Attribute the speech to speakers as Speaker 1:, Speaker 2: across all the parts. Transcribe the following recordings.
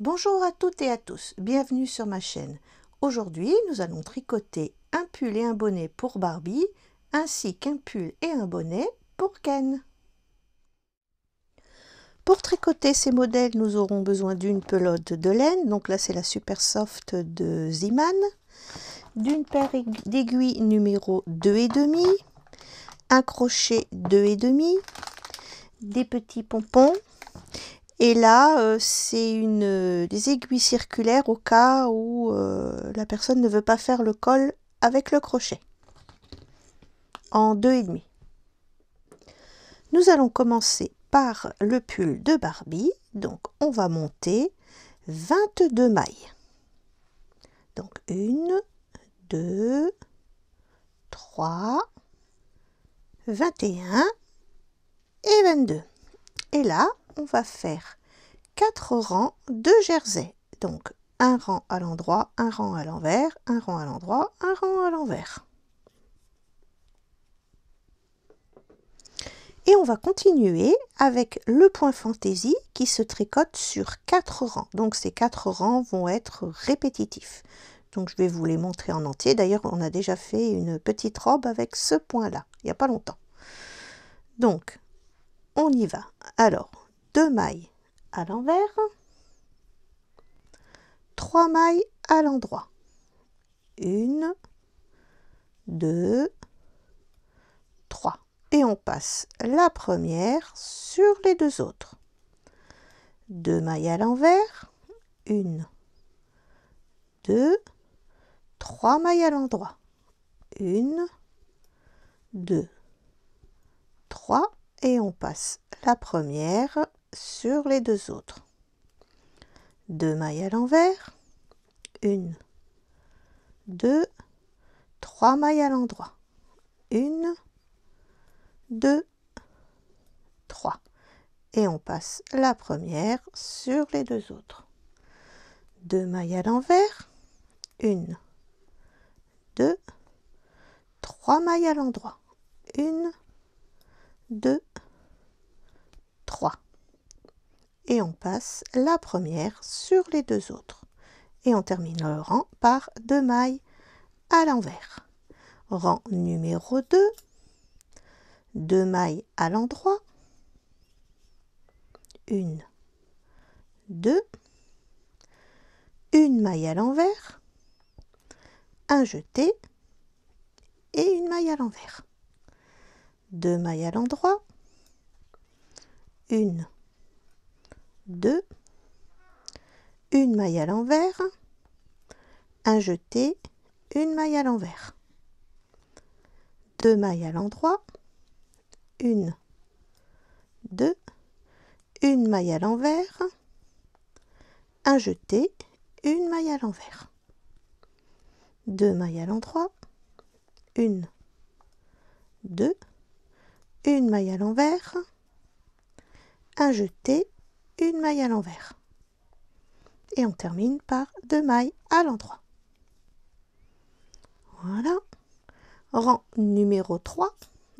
Speaker 1: Bonjour à toutes et à tous, bienvenue sur ma chaîne. Aujourd'hui, nous allons tricoter un pull et un bonnet pour Barbie, ainsi qu'un pull et un bonnet pour Ken. Pour tricoter ces modèles, nous aurons besoin d'une pelote de laine, donc là c'est la Super Soft de Ziman, d'une paire d'aiguilles numéro 2,5, un crochet 2,5, des petits pompons. Et là, c'est des aiguilles circulaires au cas où la personne ne veut pas faire le col avec le crochet, en 2,5. Nous allons commencer par le pull de Barbie. Donc, on va monter 22 mailles. Donc, 1, 2, 3, 21 et 22. Et là, on va faire 4 rangs de jersey. Donc, un rang à l'endroit, un rang à l'envers, un rang à l'endroit, un rang à l'envers. Et on va continuer avec le point fantaisie qui se tricote sur 4 rangs. Donc, ces 4 rangs vont être répétitifs. Donc, je vais vous les montrer en entier. D'ailleurs, on a déjà fait une petite robe avec ce point-là, il n'y a pas longtemps. Donc, on y va. Alors, 2 mailles à l'envers, 3 mailles à l'endroit. 1, 2, 3. Et on passe la première sur les deux autres. 2 mailles à l'envers, 1, 2, 3 mailles à l'endroit. 1, 2, 3. Et on passe la première sur les deux autres. 2 mailles à l'envers, 1, 2, 3 mailles à l'endroit. 1, 2, 3. Et on passe la première sur les deux autres. 2 mailles à l'envers, 1, 2, 3 mailles à l'endroit. 1, 2, 3. Et on passe la première sur les deux autres. Et on termine le rang par 2 mailles à l'envers. Rang numéro 2, 2 mailles à l'endroit, 1, 2, 1 maille à l'envers, un jeté et une maille à l'envers. 2 mailles à l'endroit, 1, 2, 1 maille à l'envers, un jeté, une maille à l'envers. 2 mailles à l'endroit, 1, 2, 1 maille à l'envers, un jeté, une maille à l'envers. 2 mailles à l'endroit, 1, 2, 1 maille à l'envers, un jeté, une maille à l'envers. Et on termine par 2 mailles à l'endroit. Voilà. Rang numéro 3.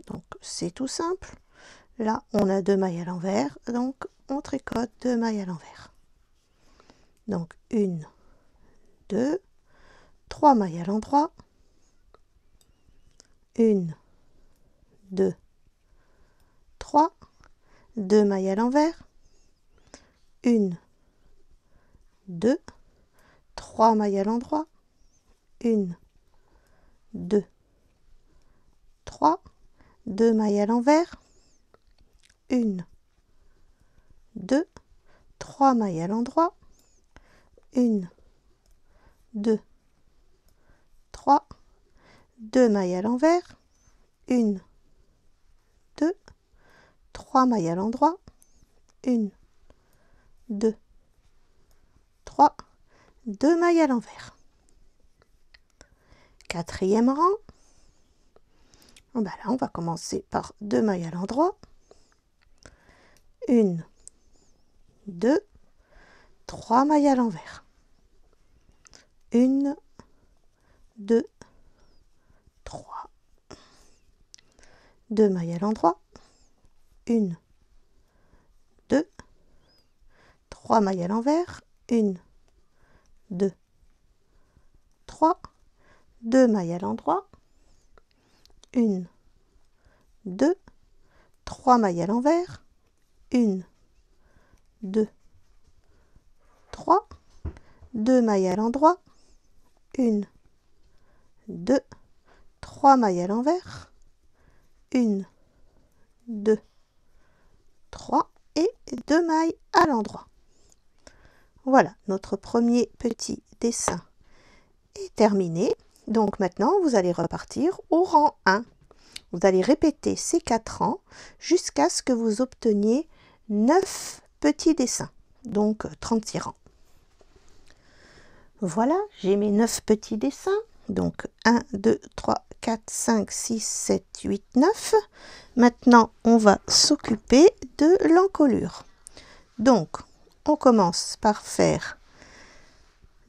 Speaker 1: Donc c'est tout simple. Là, on a 2 mailles à l'envers, donc on tricote 2 mailles à l'envers. Donc 1, 2, 3 mailles à l'endroit, 1, 2, 3, 2 mailles à l'envers, 1, 2, 3 mailles à l'endroit, 1, 2, 3, 2 mailles à l'envers, 1, 2, 3 mailles à l'endroit, 1, 2, 3, 2 mailles à l'envers, 1, 2, 3 mailles à l'endroit, 1, 2, 3, 2 mailles à l'envers. Quatrième rang. Ben là, on va commencer par 2 mailles à l'endroit. 1, 2, 3 mailles à l'envers. 1, 2, 3. 2 mailles à l'endroit. 1, 2, 3 mailles à l'envers. 1, 2, 3, 2 mailles à l'endroit, 1, 2, 3 mailles à l'envers, 1, 2, 3, 2 mailles à l'endroit, 1, 2, 3 mailles à l'envers, 1, 2, 3 et 2 mailles à l'endroit. Voilà, notre premier petit dessin est terminé. Donc maintenant, vous allez repartir au rang 1. Vous allez répéter ces 4 rangs jusqu'à ce que vous obteniez 9 petits dessins, donc 36 rangs. Voilà, j'ai mes 9 petits dessins. Donc 1, 2, 3, 4, 5, 6, 7, 8, 9. Maintenant, on va s'occuper de l'encolure. Donc, on commence par faire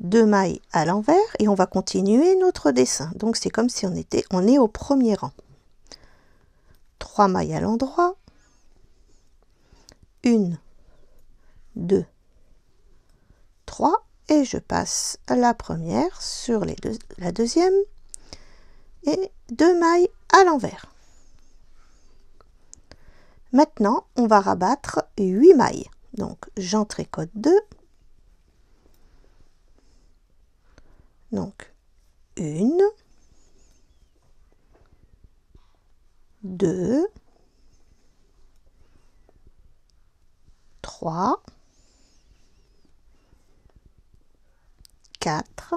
Speaker 1: 2 mailles à l'envers et on va continuer notre dessin. Donc, c'est comme si on est au premier rang. 3 mailles à l'endroit. 1, 2, 3. Et je passe la première sur la deuxième et 2 mailles à l'envers. Maintenant, on va rabattre 8 mailles. Donc, j'en tricote 2. Donc, 1, 2, 3, 4,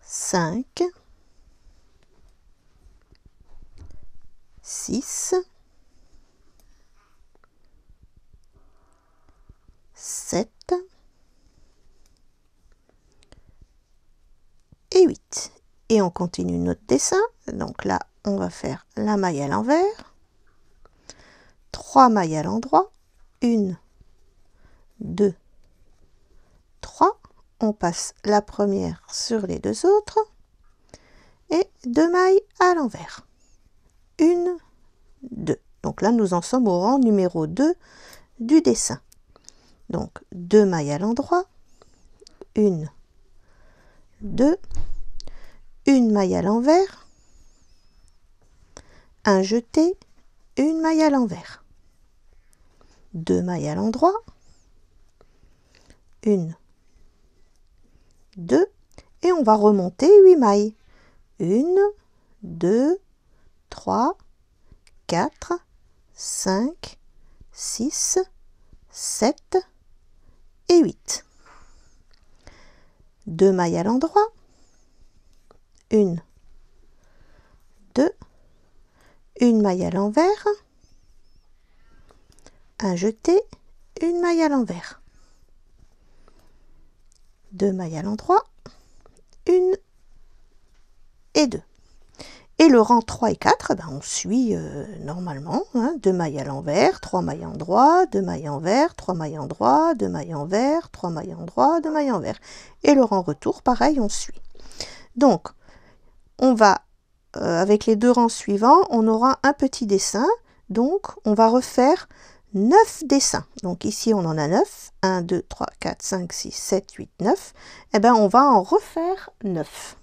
Speaker 1: 5, 6, 7 et 8. Et on continue notre dessin. Donc là, on va faire la maille à l'envers, 3 mailles à l'endroit, 1, 2, 3. On passe la première sur les deux autres et 2 mailles à l'envers. 1, 2. Donc là, nous en sommes au rang numéro 2 du dessin. Donc, 2 mailles à l'endroit, 1, 2, 1 maille à l'envers, un jeté, 1 maille à l'envers, 2 mailles à l'endroit, 1, 2, et on va remonter 8 mailles. 1, 2, 3, 4, 5, 6, 7 et 8. 2 mailles à l'endroit, 1, 2, 1 maille à l'envers, un jeté, 1 maille à l'envers, 2 mailles à l'endroit, 1 et 2. Et le rang 3 et 4, on suit normalement, 2 mailles à l'envers, 3 mailles en droit, 2 mailles envers, 3 mailles en droit, 2 mailles envers, 3 mailles en droit, 2 mailles envers. Et le rang retour, pareil, on suit. Donc, on va, avec les deux rangs suivants, on aura un petit dessin. Donc, on va refaire 9 dessins. Donc ici, on en a 9. 1, 2, 3, 4, 5, 6, 7, 8, 9. Eh bien, on va en refaire 9.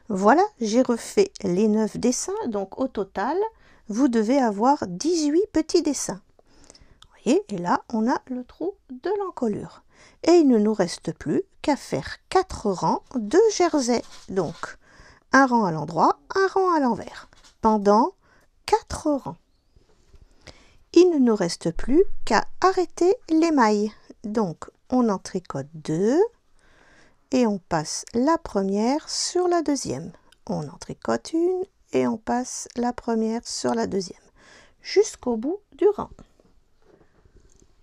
Speaker 1: Voilà, j'ai refait les 9 dessins. Donc, au total, vous devez avoir 18 petits dessins. Vous voyez, et là, on a le trou de l'encolure. Et il ne nous reste plus qu'à faire 4 rangs de jersey. Donc, un rang à l'endroit, un rang à l'envers, pendant 4 rangs. Il ne nous reste plus qu'à arrêter les mailles. Donc, on en tricote 2 et on passe la première sur la deuxième. On en tricote une et on passe la première sur la deuxième, jusqu'au bout du rang.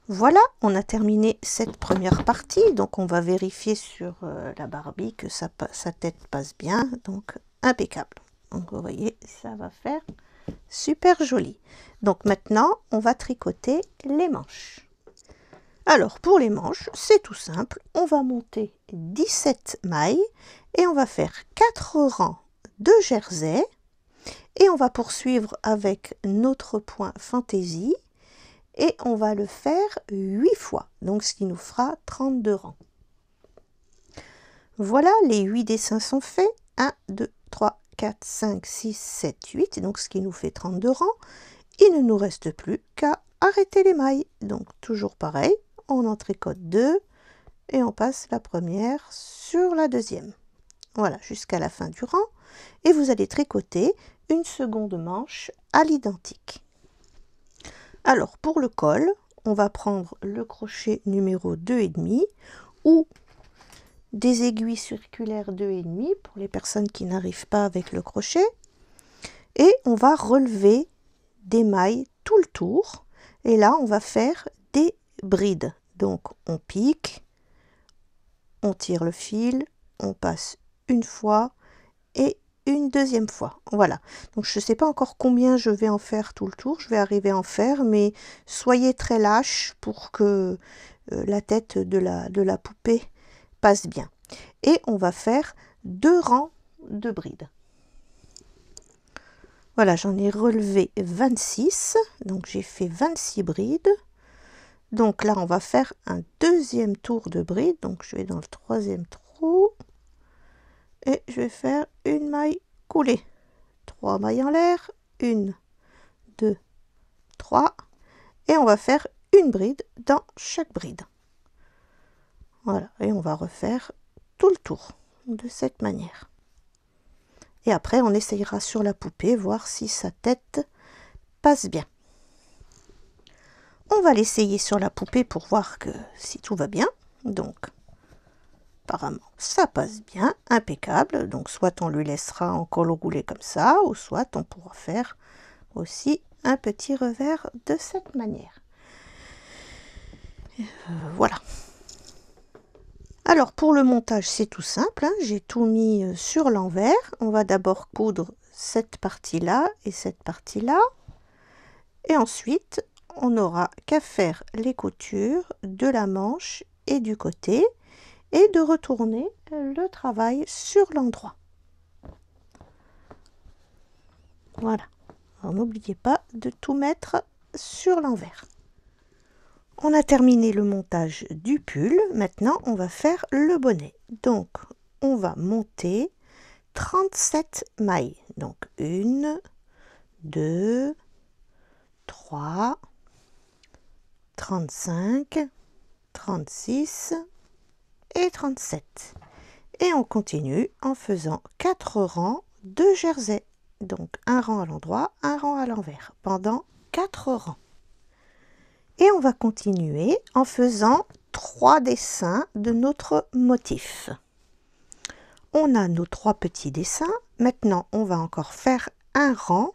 Speaker 1: Voilà, on a terminé cette première partie. Donc, on va vérifier sur la Barbie que sa tête passe bien. Donc, impeccable. Donc, vous voyez, ça va faire super joli. Donc, maintenant, on va tricoter les manches. Alors, pour les manches, c'est tout simple. On va monter 17 mailles et on va faire 4 rangs de jersey. Et on va poursuivre avec notre point fantaisie. et on va le faire 8 fois, donc ce qui nous fera 32 rangs. Voilà, les 8 dessins sont faits. 1, 2, 3, 4, 5, 6, 7, 8, donc ce qui nous fait 32 rangs. Il ne nous reste plus qu'à arrêter les mailles. Donc toujours pareil, on en tricote 2 et on passe la première sur la deuxième. Voilà, jusqu'à la fin du rang. Et vous allez tricoter une seconde manche à l'identique. Alors pour le col, on va prendre le crochet numéro 2,5 ou des aiguilles circulaires 2,5 pour les personnes qui n'arrivent pas avec le crochet. Et on va relever des mailles tout le tour. Et là, on va faire des brides. Donc on pique, on tire le fil, on passe une fois et une deuxième fois. Voilà. Donc je ne sais pas encore combien je vais en faire tout le tour. Je vais arriver à en faire, mais soyez très lâche pour que la tête de la poupée passe bien. Et on va faire 2 rangs de brides. Voilà, j'en ai relevé 26. Donc j'ai fait 26 brides. Donc là, on va faire un deuxième tour de bride. Donc je vais dans le troisième trou. Et je vais faire une maille coulée. 3 mailles en l'air. 1, 2, 3. Et on va faire une bride dans chaque bride. Voilà, et on va refaire tout le tour de cette manière. Et après, on essayera sur la poupée, voir si sa tête passe bien. On va l'essayer sur la poupée pour voir que si tout va bien. Donc, apparemment, ça passe bien, impeccable. Donc, soit on lui laissera en col roulé comme ça, ou soit on pourra faire aussi un petit revers de cette manière. Voilà. Alors, pour le montage, c'est tout simple. Hein. J'ai tout mis sur l'envers. On va d'abord coudre cette partie-là et cette partie-là. Et ensuite, on n'aura qu'à faire les coutures de la manche et du côté et de retourner le travail sur l'endroit. Voilà. Alors n'oubliez pas de tout mettre sur l'envers. On a terminé le montage du pull. Maintenant, on va faire le bonnet. Donc, on va monter 37 mailles. Donc, 1, 2, 3, 35, 36 et 37. Et on continue en faisant 4 rangs de jersey. Donc, un rang à l'endroit, un rang à l'envers, pendant 4 rangs. Et on va continuer en faisant 3 dessins de notre motif. On a nos 3 petits dessins. Maintenant, on va encore faire un rang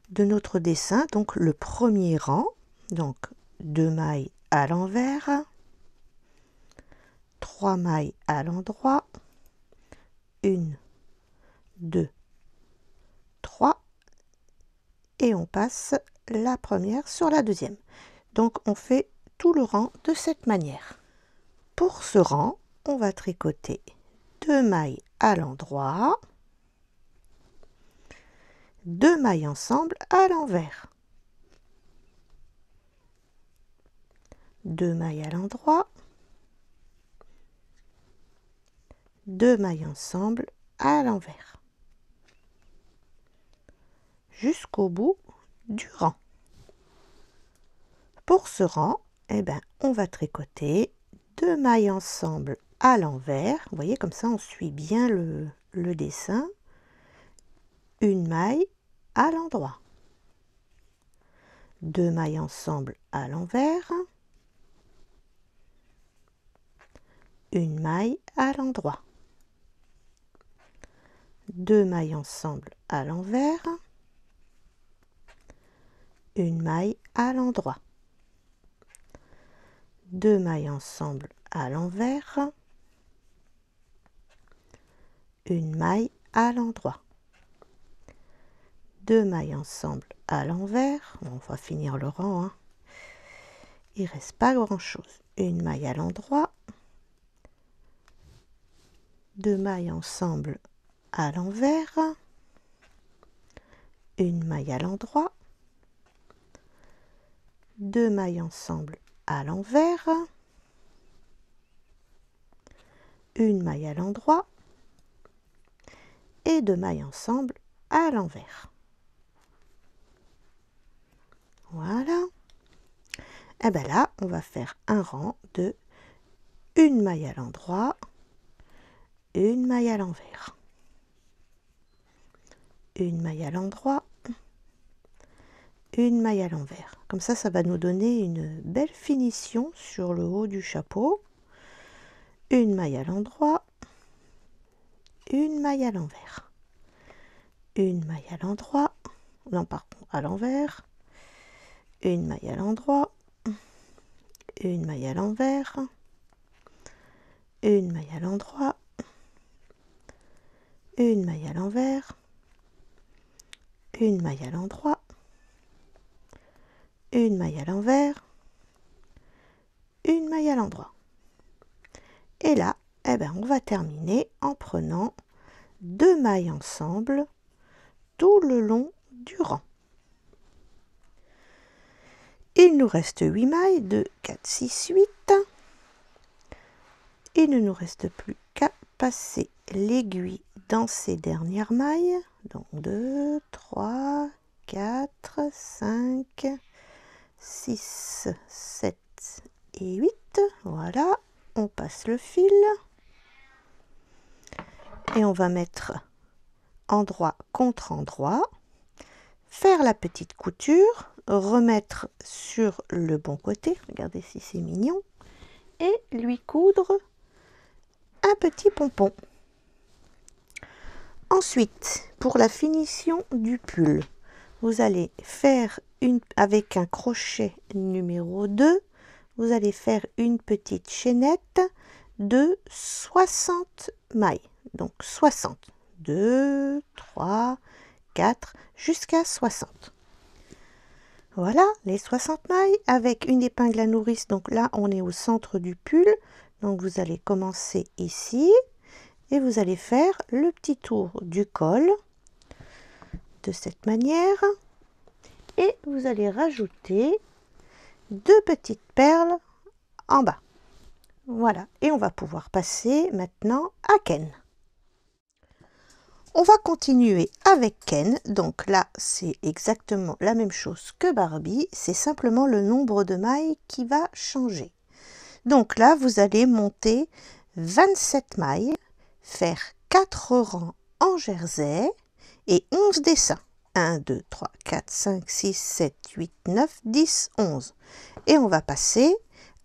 Speaker 1: de notre dessin. Donc, le premier rang, donc 2 mailles à l'envers, 3 mailles à l'endroit, 1, 2, 3, et on passe la première sur la deuxième. Donc, on fait tout le rang de cette manière. Pour ce rang, on va tricoter 2 mailles à l'endroit, 2 mailles ensemble à l'envers, 2 mailles à l'endroit, 2 mailles ensemble à l'envers, jusqu'au bout du rang. Pour ce rang, eh ben, on va tricoter 2 mailles ensemble à l'envers. Vous voyez, comme ça, on suit bien le dessin. Une maille à l'endroit. 2 mailles ensemble à l'envers. Une maille à l'endroit. 2 mailles ensemble à l'envers. Une maille à l'endroit. 2 mailles ensemble à l'envers, une maille à l'endroit, 2 mailles ensemble à l'envers. On va finir le rang, hein. Il ne reste pas grand chose. Une maille à l'endroit, 2 mailles ensemble à l'envers, une maille à l'endroit, 2 2 mailles ensemble à l'envers, une maille à l'endroit et 2 mailles ensemble à l'envers. Voilà. Et bien là, on va faire un rang de une maille à l'endroit, une maille à l'envers, une maille à l'endroit, une maille à l'envers. Comme ça va nous donner une belle finition sur le haut du chapeau. Une maille à l'endroit, une maille à l'envers, une maille à l'endroit, non pardon, à l'envers, une maille à l'endroit, une maille à l'envers, une maille à l'endroit, une maille à l'envers, une maille à l'endroit, une maille à l'envers, une maille à l'endroit. Et là, eh ben, on va terminer en prenant 2 mailles ensemble tout le long du rang. Il nous reste 8 mailles, 2, 4, 6, 8. Il ne nous reste plus qu'à passer l'aiguille dans ces dernières mailles. Donc 2, 3, 4, 5, 6, 7 et 8. Voilà, on passe le fil. Et on va mettre endroit contre endroit, faire la petite couture, remettre sur le bon côté, regardez si c'est mignon, et lui coudre un petit pompon. Ensuite, pour la finition du pull, vous allez faire avec un crochet numéro 2, vous allez faire une petite chaînette de 60 mailles. Donc 60, 2, 3, 4, jusqu'à 60. Voilà les 60 mailles avec une épingle à nourrice. Donc là, on est au centre du pull. Donc vous allez commencer ici et vous allez faire le petit tour du col de cette manière. Et vous allez rajouter 2 petites perles en bas. Voilà, et on va pouvoir passer maintenant à Ken. On va continuer avec Ken, donc là c'est exactement la même chose que Barbie, c'est simplement le nombre de mailles qui va changer. Donc là vous allez monter 27 mailles, faire 4 rangs en jersey et 11 dessins. 1, 2, 3, 4, 5, 6, 7, 8, 9, 10, 11. Et on va passer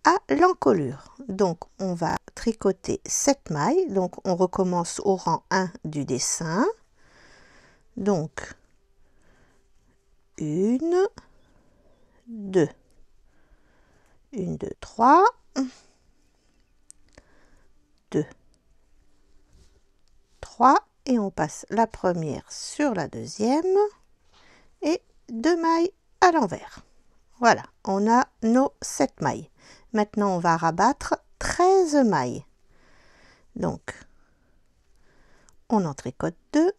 Speaker 1: à l'encolure. Donc on va tricoter 7 mailles, donc on recommence au rang 1 du dessin. Donc 1, 2, 1, 2, 3, 2, 3 et on passe la première sur la deuxième et 2 mailles à l'envers. Voilà, on a nos 7 mailles. Maintenant, on va rabattre 13 mailles. Donc, on en tricote 2.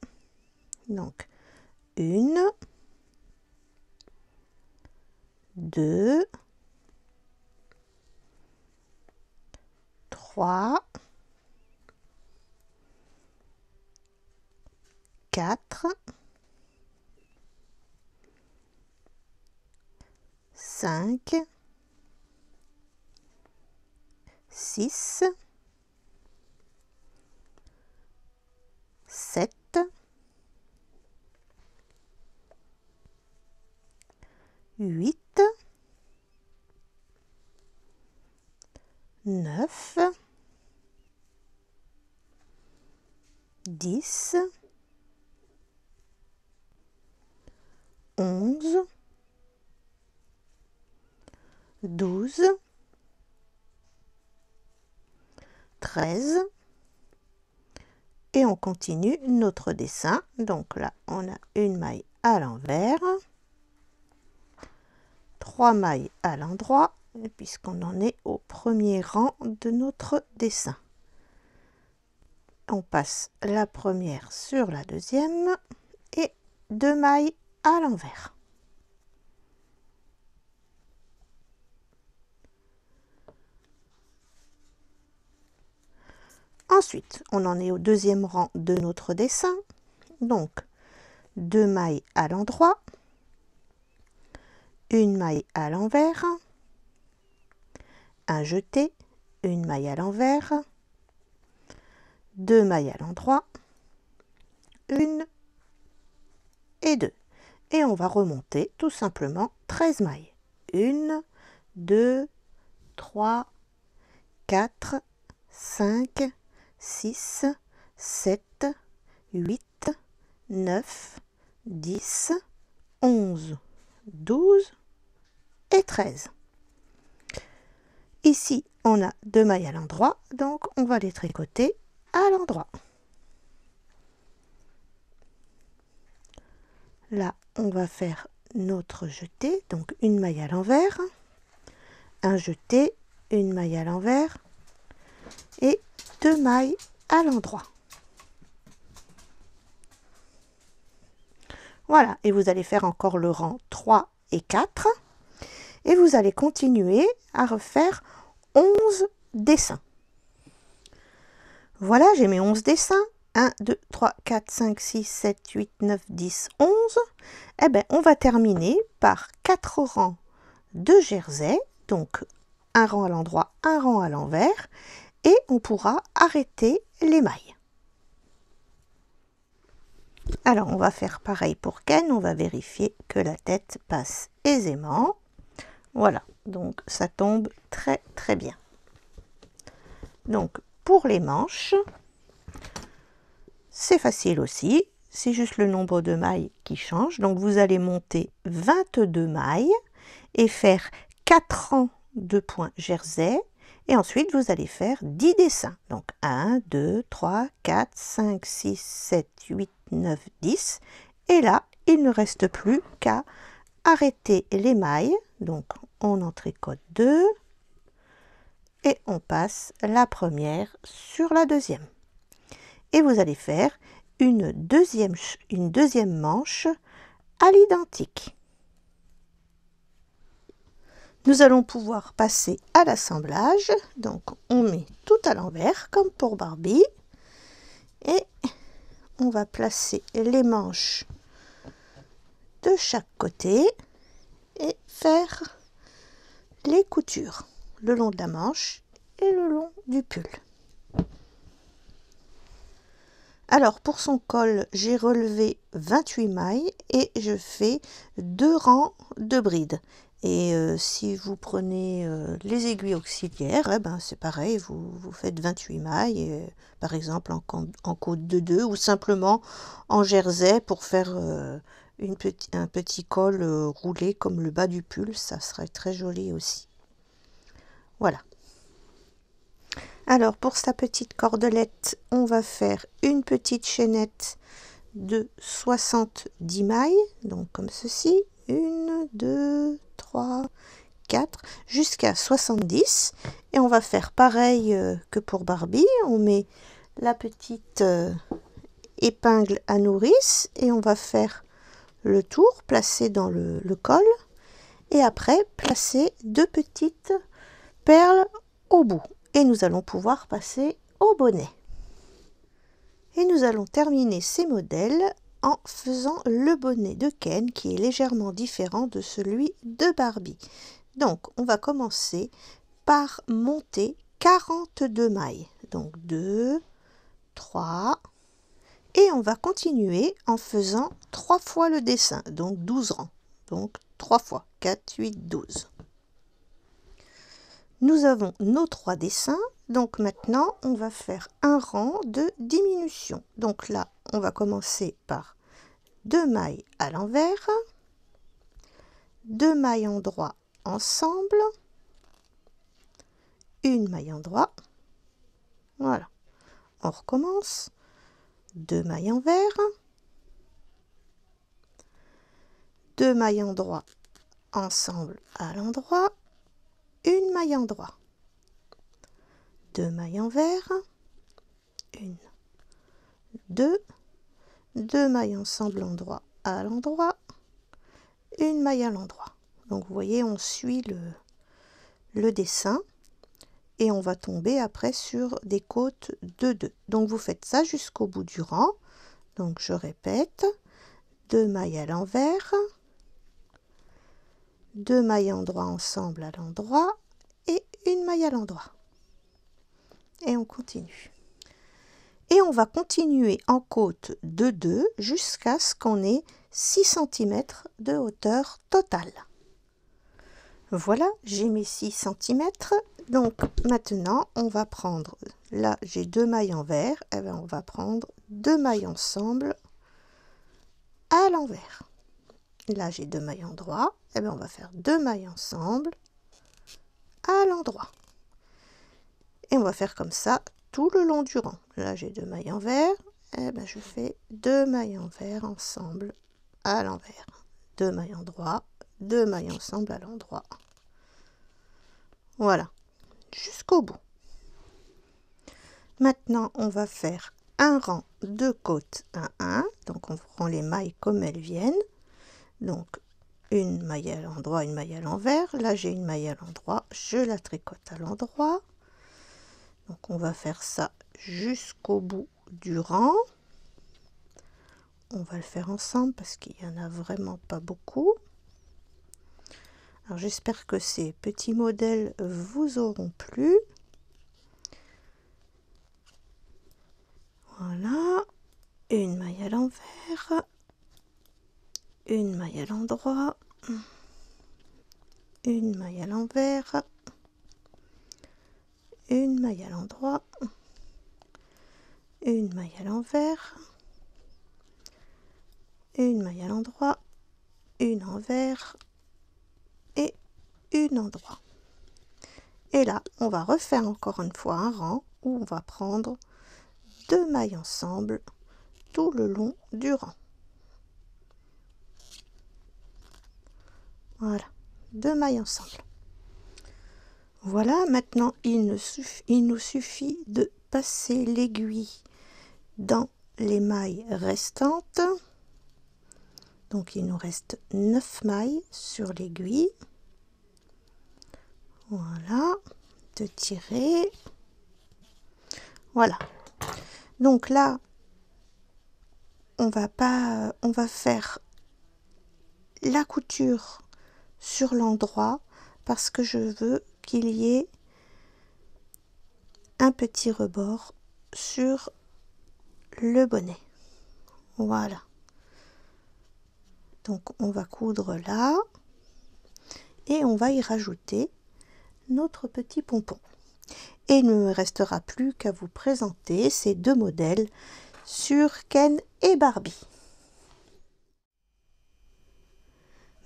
Speaker 1: Donc, 1, 2, 3, 4, 5, 6, 7, 8, 9, 10, 11, 12, 13 et on continue notre dessin. Donc là, on a une maille à l'envers, 3 mailles à l'endroit, puisqu'on en est au premier rang de notre dessin. On passe la première sur la deuxième et 2 mailles à l'envers. Ensuite, on en est au deuxième rang de notre dessin. Donc, 2 mailles à l'endroit, une maille à l'envers, un jeté, une maille à l'envers, 2 mailles à l'endroit, une et 2. Et on va remonter tout simplement 13 mailles. 1, 2, 3, 4, 5, 6, 7, 8, 9, 10, 11, 12 et 13. Ici, on a 2 mailles à l'endroit, donc on va les tricoter à l'endroit. Là, on va faire notre jeté, donc une maille à l'envers, un jeté, une maille à l'envers et 2 mailles à l'endroit. Voilà, et vous allez faire encore le rang 3 et 4 et vous allez continuer à refaire 11 dessins. Voilà, j'ai mes 11 dessins. 1, 2, 3, 4, 5, 6, 7, 8, 9, 10, 11. Eh bien, on va terminer par 4 rangs de jersey. Donc, un rang à l'endroit, un rang à l'envers. Et on pourra arrêter les mailles. Alors, on va faire pareil pour Ken. On va vérifier que la tête passe aisément. Voilà, donc ça tombe très très bien. Donc, pour les manches, c'est facile aussi, c'est juste le nombre de mailles qui change. Donc vous allez monter 22 mailles et faire 4 rangs de points jersey. Et ensuite vous allez faire 10 dessins. Donc 1, 2, 3, 4, 5, 6, 7, 8, 9, 10. Et là, il ne reste plus qu'à arrêter les mailles. Donc on en tricote 2 et on passe la première sur la deuxième. Et vous allez faire une deuxième manche à l'identique. Nous allons pouvoir passer à l'assemblage. Donc on met tout à l'envers comme pour Barbie. Et on va placer les manches de chaque côté et faire les coutures le long de la manche et le long du pull. Alors pour son col, j'ai relevé 28 mailles et je fais 2 rangs de brides. Et si vous prenez les aiguilles auxiliaires, eh ben, c'est pareil, vous faites 28 mailles, par exemple en côte de 2 ou simplement en jersey pour faire un petit col roulé comme le bas du pull, ça serait très joli aussi. Voilà. Alors pour sa petite cordelette, on va faire une petite chaînette de 70 mailles, donc comme ceci, 1, 2, 3, 4, jusqu'à 70. Et on va faire pareil que pour Barbie, on met la petite épingle à nourrice et on va faire le tour, placer dans le col et après placer 2 petites perles au bout. Et nous allons pouvoir passer au bonnet. Et nous allons terminer ces modèles en faisant le bonnet de Ken qui est légèrement différent de celui de Barbie. Donc on va commencer par monter 42 mailles. Donc 2, 3 et on va continuer en faisant 3 fois le dessin, donc 12 rangs. Donc 3 fois 4, 8, 12. Nous avons nos 3 dessins, donc maintenant on va faire un rang de diminution. Donc là, on va commencer par 2 mailles à l'envers, 2 mailles endroit ensemble, une maille endroit. Voilà, on recommence, 2 mailles envers, 2 mailles endroit ensemble à l'endroit, une maille endroit, 2 mailles envers, 1, 2, 2 mailles ensemble endroit à l'endroit, une maille à l'endroit. Donc vous voyez, on suit le dessin, et on va tomber après sur des côtes de 2. Donc vous faites ça jusqu'au bout du rang. Donc je répète, 2 mailles à l'envers, 2 mailles endroit ensemble à l'endroit et une maille à l'endroit. Et on continue. Et on va continuer en côte de 2 jusqu'à ce qu'on ait 6 cm de hauteur totale. Voilà, j'ai mes 6 cm. Donc maintenant, on va prendre, là j'ai 2 mailles envers, et bien on va prendre 2 mailles ensemble à l'envers. Là j'ai 2 mailles endroit, et bien on va faire 2 mailles ensemble à l'endroit. Et on va faire comme ça tout le long du rang. Là j'ai 2 mailles envers, et bien je fais 2 mailles envers ensemble à l'envers. 2 mailles endroit, 2 mailles ensemble à l'endroit. Voilà, jusqu'au bout. Maintenant, on va faire un rang de côte à 1. Donc, on prend les mailles comme elles viennent. Donc, une maille à l'endroit, une maille à l'envers. Là, j'ai une maille à l'endroit. Je la tricote à l'endroit. Donc, on va faire ça jusqu'au bout du rang. On va le faire ensemble parce qu'il n'y en a vraiment pas beaucoup. Alors, j'espère que ces petits modèles vous auront plu. Voilà, une maille à l'envers, une maille à l'endroit, une maille à l'envers, une maille à l'endroit, une maille à l'envers, une maille à l'endroit, une envers et une endroit. Et là, on va refaire encore une fois un rang où on va prendre 2 mailles ensemble tout le long du rang. Voilà, 2 mailles ensemble. Voilà, maintenant il nous suffit de passer l'aiguille dans les mailles restantes. Donc il nous reste 9 mailles sur l'aiguille. Voilà, de tirer. Voilà. Donc là, on va faire la couture sur l'endroit parce que je veux qu'il y ait un petit rebord sur le bonnet. Voilà. Donc on va coudre là et on va y rajouter notre petit pompon. Et il ne me restera plus qu'à vous présenter ces 2 modèles sur Ken et Barbie.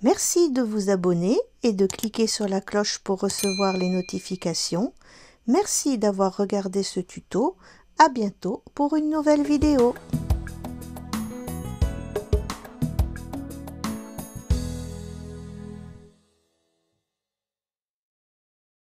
Speaker 1: Merci de vous abonner et de cliquer sur la cloche pour recevoir les notifications. Merci d'avoir regardé ce tuto. À bientôt pour une nouvelle vidéo.